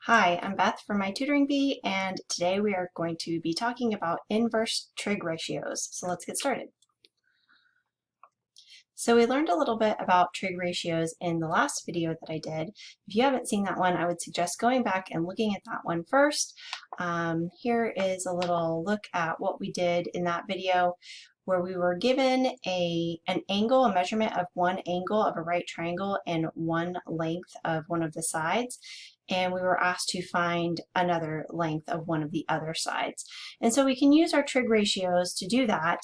Hi, I'm Beth from my tutoring bee, and today we are going to be talking about inverse trig ratios. So let's get started. So we learned a little bit about trig ratios in the last video that I did. If you haven't seen that one, I would suggest going back and looking at that one first. Here is a little look at what we did in that video, where we were given an angle, a measurement of one angle of a right triangle and one length of one of the sides. And we were asked to find another length of one of the other sides. And so we can use our trig ratios to do that.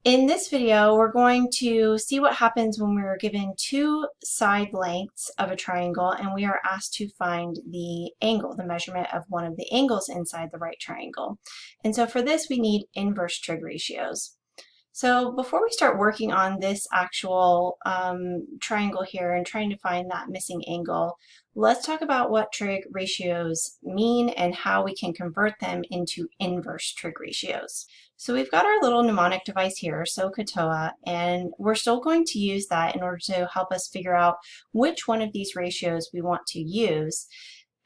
In this video, we're going to see what happens when we're given two side lengths of a triangle and we are asked to find the angle, the measurement of one of the angles inside the right triangle. And so for this, we need inverse trig ratios. So before we start working on this actual triangle here and trying to find that missing angle, let's talk about what trig ratios mean and how we can convert them into inverse trig ratios. So we've got our little mnemonic device here, SOHCAHTOA, and we're still going to use that in order to help us figure out which one of these ratios we want to use.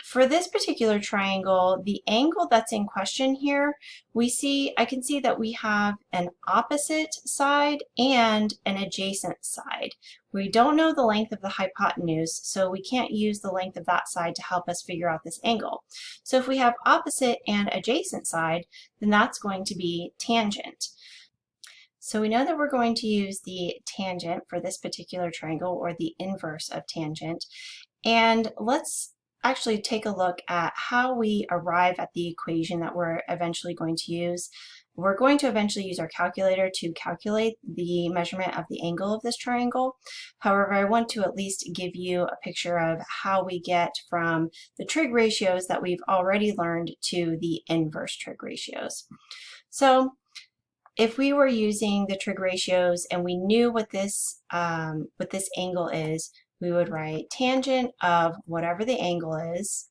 For this particular triangle, the angle that's in question here, I can see that we have an opposite side and an adjacent side. We don't know the length of the hypotenuse, so we can't use the length of that side to help us figure out this angle. So if we have opposite and adjacent side, then that's going to be tangent. So we know that we're going to use the tangent for this particular triangle, or the inverse of tangent. And let's actually take a look at how we arrive at the equation that we're eventually going to use. We're going to eventually use our calculator to calculate the measurement of the angle of this triangle. However, I want to at least give you a picture of how we get from the trig ratios that we've already learned to the inverse trig ratios. So if we were using the trig ratios and we knew what this angle is, we would write tangent of whatever the angle is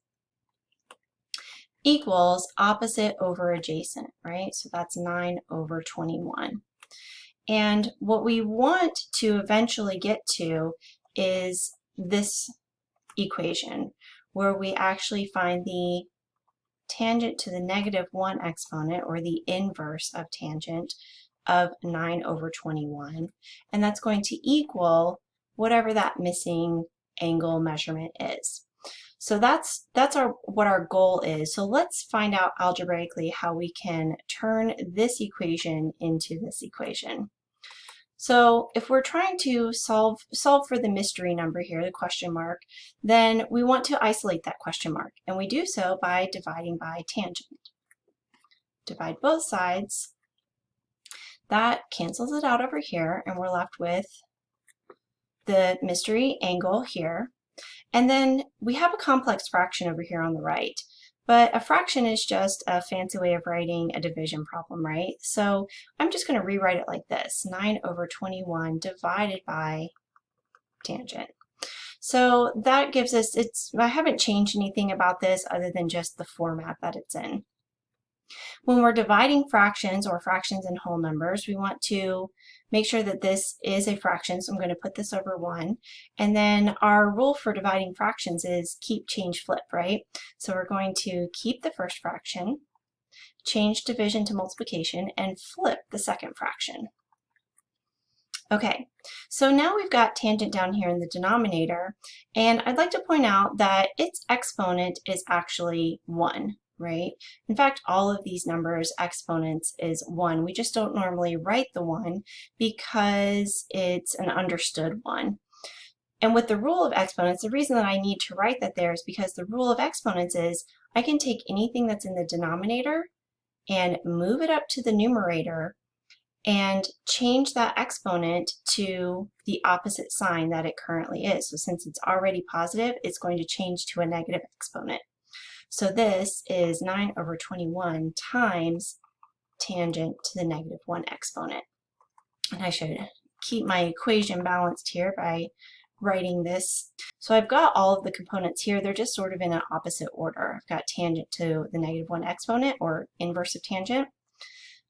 equals opposite over adjacent, right? So that's 9 over 21. And what we want to eventually get to is this equation, where we actually find the tangent to the -1 exponent, or the inverse of tangent, of 9 over 21. And that's going to equal whatever that missing angle measurement is. So that's what our goal is. So let's find out algebraically how we can turn this equation into this equation. So if we're trying to solve for the mystery number here, the question mark, then we want to isolate that question mark, and we do so by dividing by tangent. Divide both sides. That cancels it out over here, and we're left with the mystery angle here. And then we have a complex fraction over here on the right. But a fraction is just a fancy way of writing a division problem, right? So I'm just going to rewrite it like this: 9 over 21 divided by tangent. So that gives us, I haven't changed anything about this other than just the format that it's in. When we're dividing fractions, or fractions and whole numbers, we want to make sure that this is a fraction, so I'm going to put this over 1. And then our rule for dividing fractions is keep, change, flip, right? So we're going to keep the first fraction, change division to multiplication, and flip the second fraction. Okay, so now we've got tangent down here in the denominator, and I'd like to point out that its exponent is actually 1. Right? In fact, all of these numbers, exponents is 1. We just don't normally write the 1 because it's an understood one. And with the rule of exponents, the reason that I need to write that there is because the rule of exponents is I can take anything that's in the denominator and move it up to the numerator and change that exponent to the opposite sign that it currently is. So since it's already positive, it's going to change to a negative exponent. So this is 9 over 21 times tangent to the -1 exponent. And I should keep my equation balanced here by writing this. So I've got all of the components here. They're just sort of in an opposite order. I've got tangent to the -1 exponent, or inverse of tangent.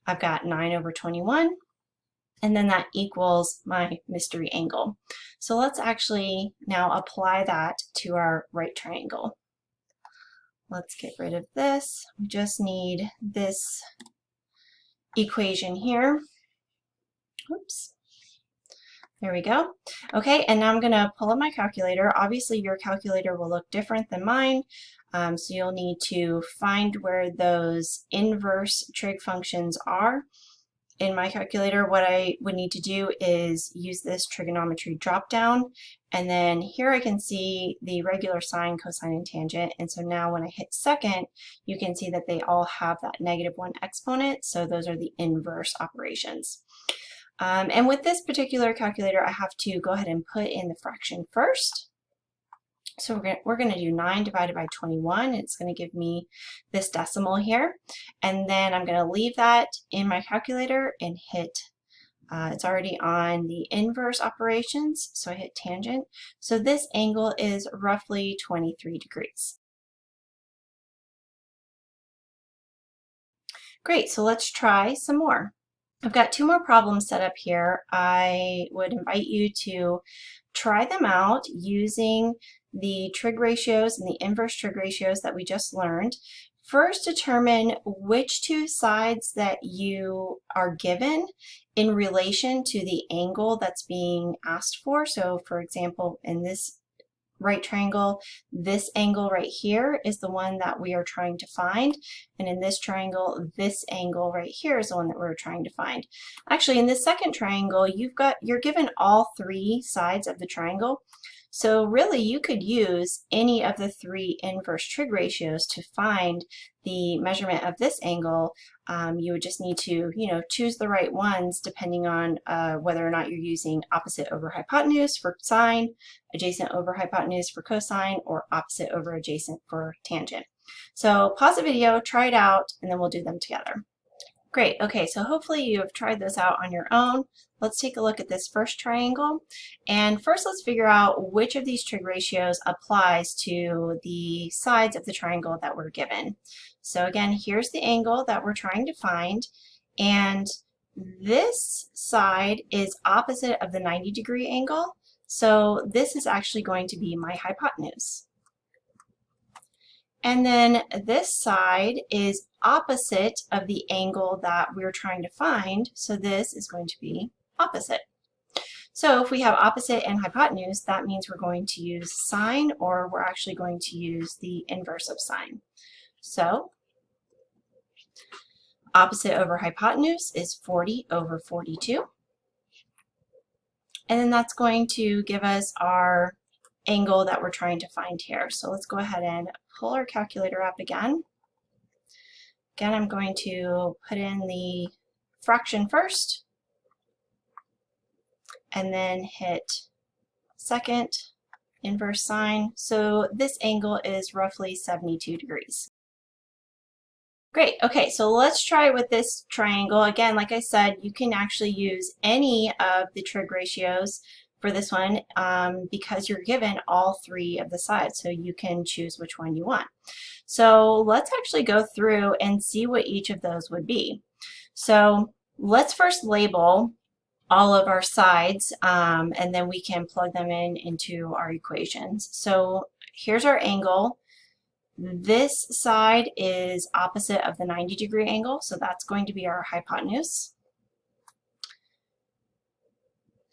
I've got 9 over 21. And then that equals my mystery angle. So let's actually now apply that to our right triangle. let's get rid of this. We just need this equation here. Oops. There we go. Okay, and now I'm going to pull up my calculator. Obviously, your calculator will look different than mine, so you'll need to find where those inverse trig functions are. In my calculator, what I would need to do is use this trigonometry drop-down, and then here I can see the regular sine, cosine, and tangent, and so now when I hit second, you can see that they all have that -1 exponent, so those are the inverse operations. And with this particular calculator, I have to go ahead and put in the fraction first. So we're going to do 9 divided by 21. It's going to give me this decimal here. And then I'm going to leave that in my calculator and hit, it's already on the inverse operations, so I hit tangent. So this angle is roughly 23 degrees. Great, so let's try some more. I've got 2 more problems set up here. I would invite you to try them out using the trig ratios and the inverse trig ratios that we just learned. First, determine which 2 sides that you are given in relation to the angle that's being asked for. So for example, in this right triangle, this angle right here is the one that we are trying to find, and in this triangle, this angle right here is the one that we're trying to find. Actually, in this second triangle, you're given all 3 sides of the triangle, so really you could use any of the 3 inverse trig ratios to find the measurement of this angle. You would just need to, choose the right ones depending on whether or not you're using opposite over hypotenuse for sine, adjacent over hypotenuse for cosine, or opposite over adjacent for tangent. So pause the video, try it out, and then we'll do them together. Great, okay, so hopefully you have tried this out on your own. Let's take a look at this first triangle. And first let's figure out which of these trig ratios applies to the sides of the triangle that we're given. So again, here's the angle that we're trying to find, and this side is opposite of the 90-degree angle, so this is actually going to be my hypotenuse. And then this side is opposite of the angle that we're trying to find, so this is going to be opposite. So if we have opposite and hypotenuse, that means we're going to use sine, or we're actually going to use the inverse of sine. So opposite over hypotenuse is 40 over 42. And then that's going to give us our angle that we're trying to find here. So let's go ahead and pull our calculator up again. Again, I'm going to put in the fraction first, and then hit second, inverse sine. So this angle is roughly 72 degrees. Great, okay, so let's try it with this triangle. Again, like I said, you can actually use any of the trig ratios for this one because you're given all 3 of the sides, so you can choose which one you want. So let's actually go through and see what each of those would be. So let's first label all of our sides, and then we can plug them into our equations. So here's our angle. This side is opposite of the 90-degree angle, so that's going to be our hypotenuse.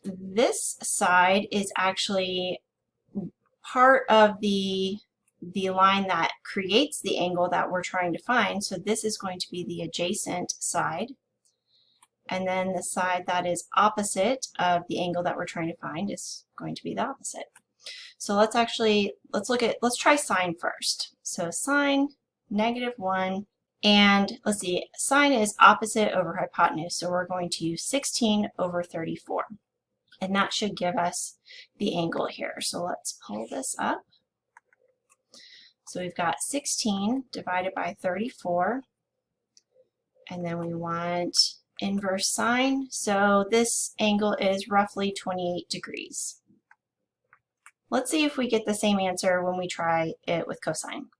This side is actually part of the line that creates the angle that we're trying to find, so this is going to be the adjacent side. And then the side that is opposite of the angle that we're trying to find is going to be the opposite. So let's try sine first. So sine, -1, and let's see, sine is opposite over hypotenuse, so we're going to use 16 over 34. And that should give us the angle here. So let's pull this up. So we've got 16 divided by 34, and then we want inverse sine. So this angle is roughly 28 degrees. Let's see if we get the same answer when we try it with cosine.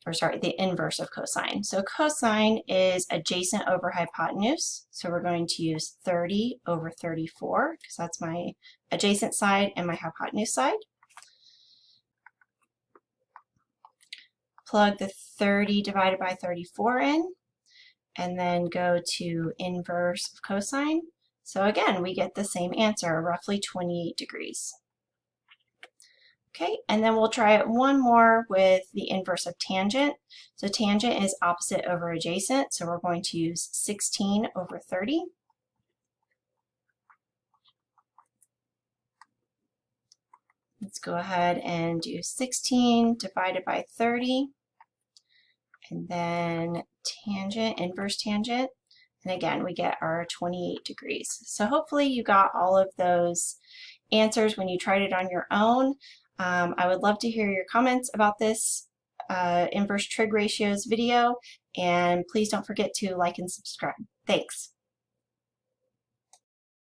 Or sorry, the inverse of cosine. So cosine is adjacent over hypotenuse. So we're going to use 30 over 34 because that's my adjacent side and my hypotenuse side. plug the 30 divided by 34 in, and then go to inverse of cosine. So again, we get the same answer, roughly 28 degrees. Okay, and then we'll try it one more with the inverse of tangent. So tangent is opposite over adjacent, so we're going to use 16 over 30. Let's go ahead and do 16 divided by 30, and then tangent, inverse tangent, and again, we get our 28 degrees. So hopefully you got all of those answers when you tried it on your own. I would love to hear your comments about this inverse trig ratios video, and please don't forget to like and subscribe. Thanks.